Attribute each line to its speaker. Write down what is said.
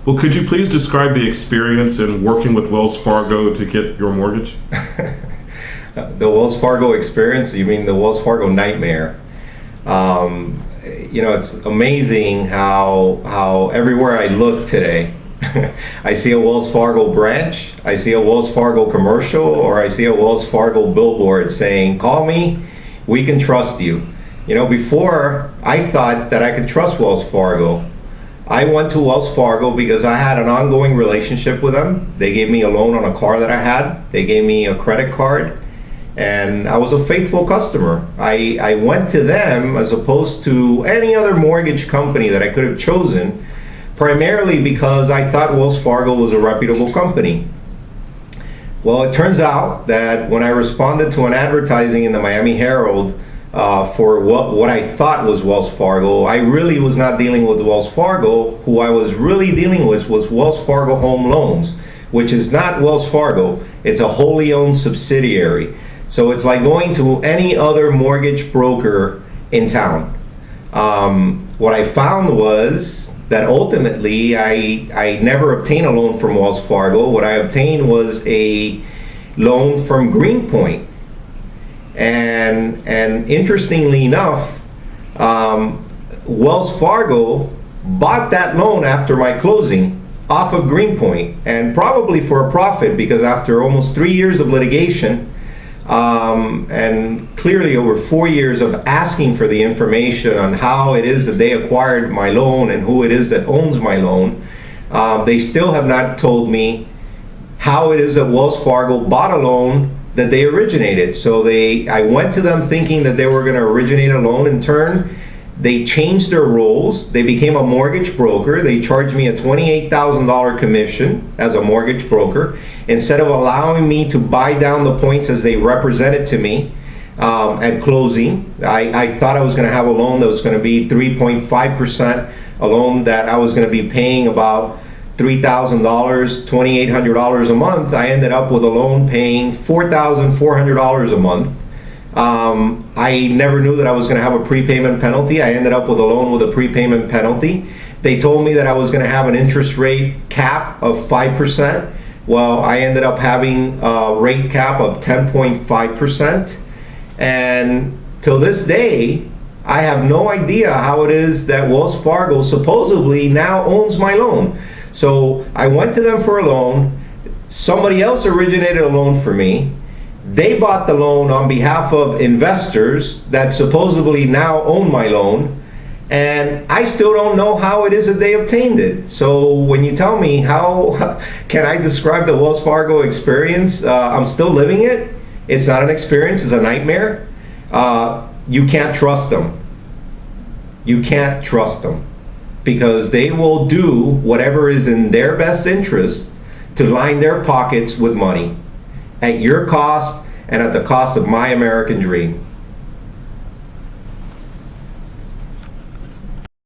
Speaker 1: Well, could you please describe the experience in working with Wells Fargo to get your mortgage?
Speaker 2: The Wells Fargo experience? You mean the Wells Fargo nightmare? It's amazing how everywhere I look today, I see a Wells Fargo branch, I see a Wells Fargo commercial, or I see a Wells Fargo billboard saying, "Call me, we can trust you." Before I thought that I could trust Wells Fargo. I went to Wells Fargo because I had an ongoing relationship with them. They gave me a loan on a car that I had. They gave me a credit card, and I was a faithful customer. I went to them as opposed to any other mortgage company that I could have chosen, primarily because I thought Wells Fargo was a reputable company. Well, it turns out that when I responded to an advertising in the Miami Herald for what I thought was Wells Fargo, I really was not dealing with Wells Fargo. Who I was really dealing with was Wells Fargo Home Loans, which is not Wells Fargo. It's a wholly owned subsidiary. So it's like going to any other mortgage broker in town. What I found was that ultimately I never obtained a loan from Wells Fargo. What I obtained was a loan from Greenpoint. And interestingly enough, Wells Fargo bought that loan after my closing off of Greenpoint, and probably for a profit, because after almost 3 years of litigation, and clearly over 4 years of asking for the information on how it is that they acquired my loan and who it is that owns my loan, they still have not told me how it is that Wells Fargo bought a loan that they originated. So I went to them thinking that they were going to originate a loan. In turn, they changed their roles. They became a mortgage broker. They charged me a $28,000 commission as a mortgage broker, instead of allowing me to buy down the points as they represented to me at closing. I thought I was going to have a loan that was going to be 3.5%, a loan that I was going to be paying about $3,000, $2,800 a month. I ended up with a loan paying $4,400 a month. I never knew that I was going to have a prepayment penalty. I ended up with a loan with a prepayment penalty. They told me that I was going to have an interest rate cap of 5%. Well, I ended up having a rate cap of 10.5%. And till this day, I have no idea how it is that Wells Fargo supposedly now owns my loan. So I went to them for a loan. Somebody else originated a loan for me. They bought the loan on behalf of investors that supposedly now own my loan. And I still don't know how it is that they obtained it. So when you tell me how can I describe the Wells Fargo experience, I'm still living it. It's not an experience, it's a nightmare. You can't trust them. You can't trust them, because they will do whatever is in their best interest to line their pockets with money at your cost and at the cost of my American dream.